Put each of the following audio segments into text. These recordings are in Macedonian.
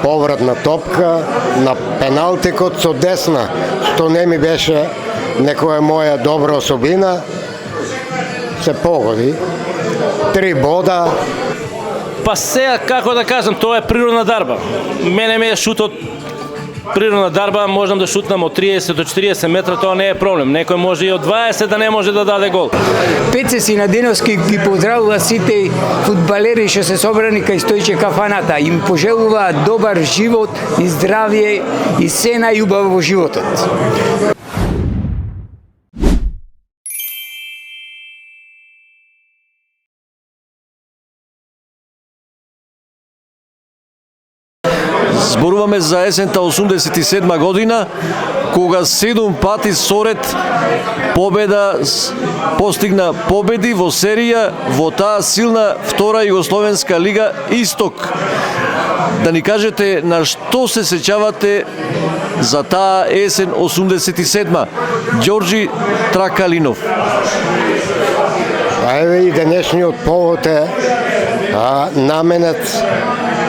повратна топка на пеналтикот со десна, што не ми беше некоја моја добра особина, се погоди. 3 бода. Па сега, како да кажам, тоа е природна дарба. Мене ме е шутот природна дарба, можам да шутнам од 30 до 40 метра, тоа не е проблем. Некој може и од 20 да не може да даде гол. Пеце Синадиновски ги поздравува сите фудбалери што се собрани кај Стојче кафаната. Им пожелуваат добар живот и здравје и се најубаво во животот. Зборуваме за есента 87 година, кога 7 пати соред постигна победи во серија во таа силна втора Југословенска лига Исток. Да ни кажете на што се сеќавате за таа есен 87-ма. Ѓорџи Тракалинов. Еве и денешниот повод е наменет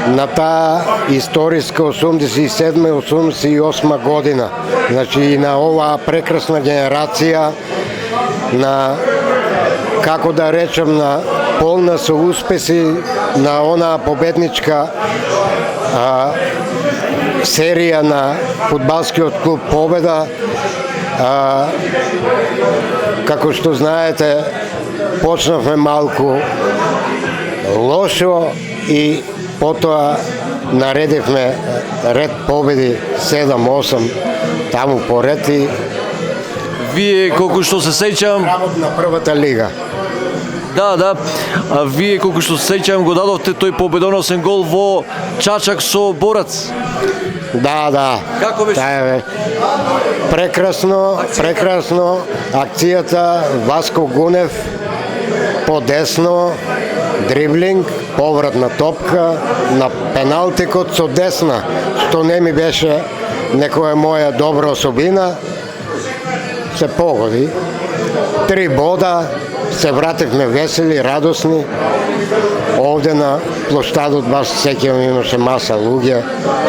на таа историска 87-88 година. Значи и на оваа прекрасна генерација, на, како да речем, на полна со успеси, на онаа победничка серија на фудбалскиот клуб Победа. Како што знаете, почнавме малку лошо и потоа наредивме ред победи 7-8 таму поред и вие колку што се сеќавам на првата лига. Да. А вие колку што се сеќавам го дадовте тој победоносен гол во Чачак со Борац. Да. Како беше? Прекрасно акцијата. Васко Гунев по десно, дриблинг, повратна топка на пеналтикот со десна, што не ми беше некоја моја добра особина, се погоди. 3 бода, се вративме весели, радосни. Овде на площадот баш сеќавам имаше маса луѓе.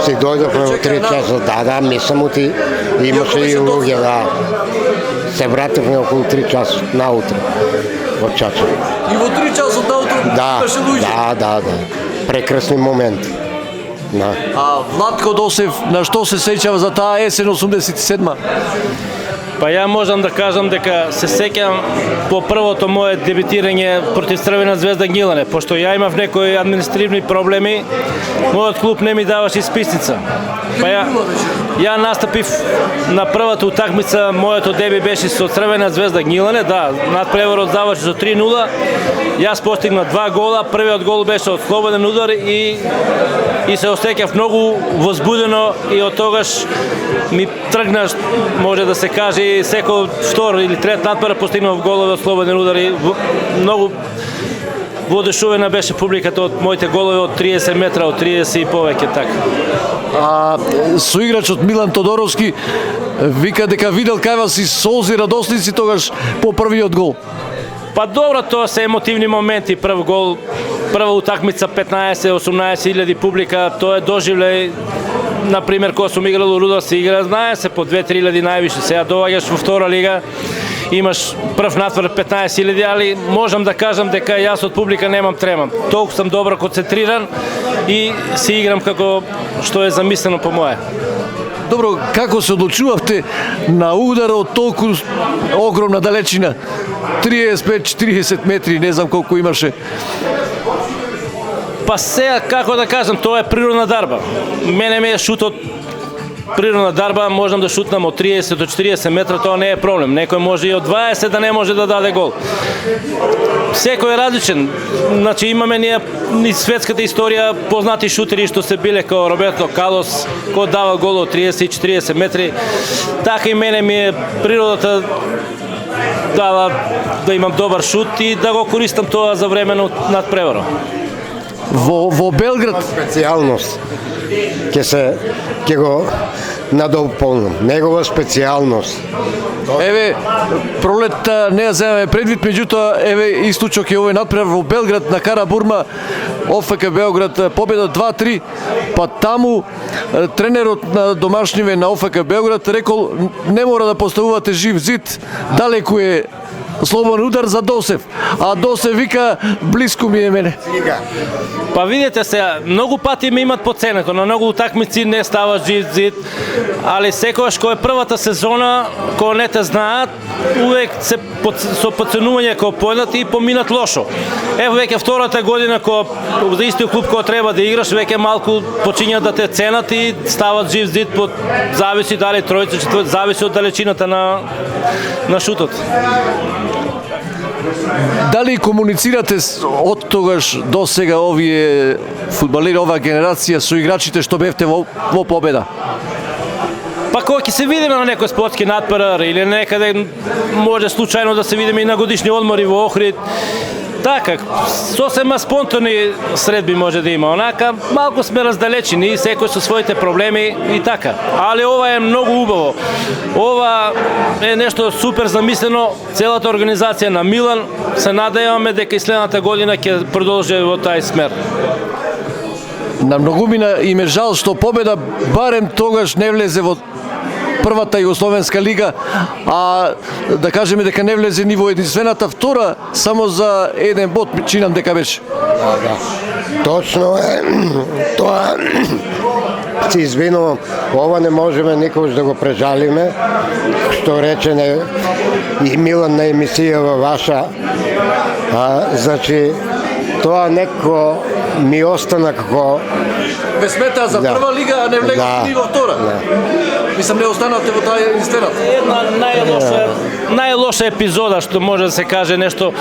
Си дојдовме во 3 часа. Да, мислам ти имаше и луѓе, да. Се вративме околу 3 часа наутро во Чачак. И во 3 часа наутро имаше луѓе? Да. Прекрасни моменти. Да. А Владко Досев, на што се сеќава за таа есен 87-ма? Па ја можам да кажам дека се сеќам по првото мое дебитирање против Црвена звезда Gnjilane, пошто ја имав некои административни проблеми, мојот клуб не ми даваше исписница. Па ја настапив на првата утакмица, моето деби беше со Црвена звезда Gnjilane, да, надпреворот заврши со 3-0. Јас постигнав 2 гола, првиот гол беше од слободен удар и се осеќав многу возбудено и од тогаш ми тргна, може да се каже, секој втор или трет надпрев постигнав голови од слободен удар и многу воодушевена беше публиката од моите голови од 30 метра, од 30 и повеќе така. А соиграчот Милан Тодоровски вика дека видел кај вас и солзи радосници тогаш по првиот гол. Па добро, тоа се емотивни моменти, прв гол, прва утакмица 15-18 илјади публика, тоа е доживлеј. Например, кога сум играл у Рудар се игра, знае се по 2-3 илјади највише. Сега доаѓаш во втора лига, имаш прв натвор 15 илјади, али можам да кажам дека јас од публика немам тремам. Толку сум добро концентриран и се играм како што е замислено по моje. Добро, како се одлучувавте на удар од толку огромна далечина? 35-40 метри, не знам колку имаше. Па сега, како да кажам, тоа е природна дарба. Мене ме е шутот природна дарба, можам да шутнам од 30 до 40 метра, тоа не е проблем. Некој може и од 20 да не може да даде гол. Секој е различен. Значи имаме ние ни светската историја познати шутери што се биле како Роберто Карлос, кој дава гол од 30 и 40 метри. Така и мене ми е природата дава да имам добар шут и да го користам тоа за време над преворот. Во Белград специјалност ќе го надополнам. Негова специјалност. Еве, пролетта не ја земаме предвид, меѓутоа, еве, исклучок е овој надпревар во Белград на Кара Бурма, ОФК Белград победа 2-3, па таму тренерот на домашниве на ОФК Белград рекол не мора да поставувате жив зид, далеку е слободен удар за Досев, а Досев вика блиску ми е мене. Па видите се, многу пати ме имат подценето, на многу утакмици не става жив зид, али секогаш кој е првата сезона, кој не те знаат, увек се со подценување кој појдат и поминат лошо. Ево веќе втората година кој за истиот клуб кој треба да играш, веќе малку почињаат да те ценат и стават жив зид, зависи дали тројца, четврт, зависи од далечината на шутот. Дали комуницирате од тогаш до сега овие фудбалери, оваа генерација со играчите што бевте во победа? Па кога ќе се видиме на некој спортски надпревар или некаде може случајно да се видиме и на годишни одмори во Охрид. Така, сосема спонтани средби може да има, онака малку сме раздалечени, секој со своите проблеми и така. Али ова е многу убаво. Ова е нешто супер замислено, целата организација на Милан, се надеваме дека и следната година ќе продолжи во тај смер. На многумина им е жал што победа барем тогаш не влезе во првата Југословенска лига, а да кажеме дека не влезе ни во единствената втора, само за еден бод, чинам дека беше. Да. Точно е. Тоа се извинувам, ова не можеме никогаш да го прежалиме, што рече и Милан на емисијава ваша. Значи, тоа некако ми остана како... Ве смета за прва лига, а не влегате ни во втора. Мислам, не останате во таа единствената. Една најлоша епизода што може да се каже, нешто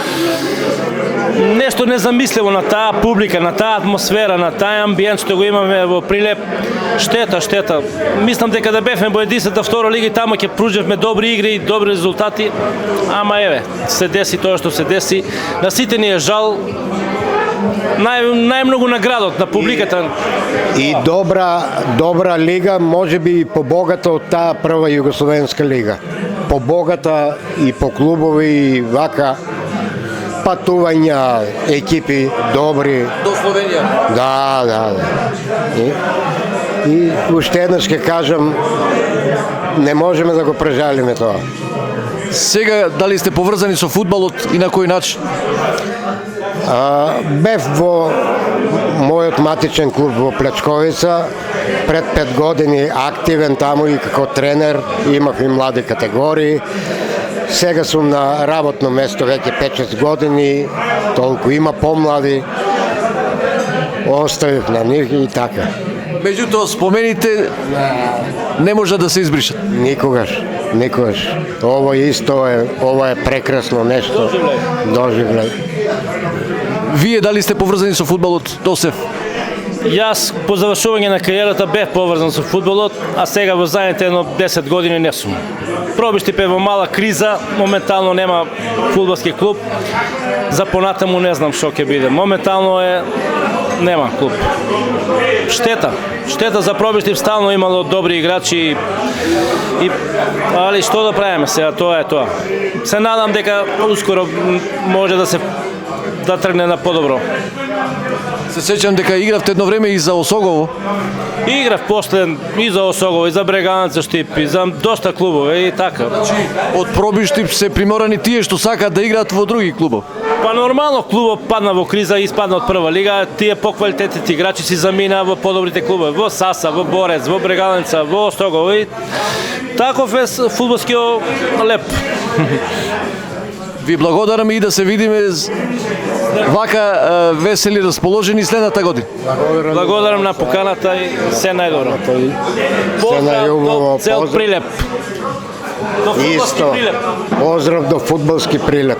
незамисливо на таа публика, на таа атмосфера, на тај амбиент што го имаме во Прилеп. Штета. Мислам дека да бевме во единствената втора лига и таму ќе пружевме добри игри и добри резултати, ама еве, се деси тоа што се деси. На сите ни е жал. Најмногу наградот на публиката. И добра лига, може би и побогата од таа прва Југословенска лига. Побогата и по клубови и вака патувања, екипи добри. До Словенија. Да. И уште еднаш ќе кажам, не можеме да го прежалиме тоа. Сега, дали сте поврзани со фудбалот и на кој начин? Бев во мојот матичен клуб во Плечковица, пред 5 години активен таму и како тренер, имав и млади категории. Сега сум на работно место веќе 5-6 години, толку има помлади, оставив на нив и така. Меѓутоа, спомените не може да се избришат. Никогаш. Ова е прекрасно нешто. Доживлеј. Вие дали сте поврзани со фудбалот, Досев? Јас по завршување на кариерата бев поврзан со фудбалот, а сега во задните 10 години не сум. Пробиштип е во мала криза, моментално нема фудбалски клуб. За понатаму не знам што ќе биде. Моментално нема клуб. Штета за Пробиштип, стално имало добри играчи али што да правиме сега, тоа е тоа. Се надам дека ускоро може да тргне на подобро. Се сеќам дека игравте едно време и за Осогово. Играв после и за Осогово, и за Бреганец Штип, и за доста клубове и така. Од Пробиштип се приморани тие што сакаат да играат во други клубови. Па нормално клубот падна во криза и испадна од прва лига, тие поквалитетните играчи си замина во подобрите клубови, во Саса, во Борец, во Бреганеца, во Осогово и таков е фудбалскиот леп. Ви благодарам и да се видиме вака весели расположени следната година. Благодарам на поканата и се најдобро. Поздрав до цел Прилеп. Исто. Поздрав до фудбалски Прилеп.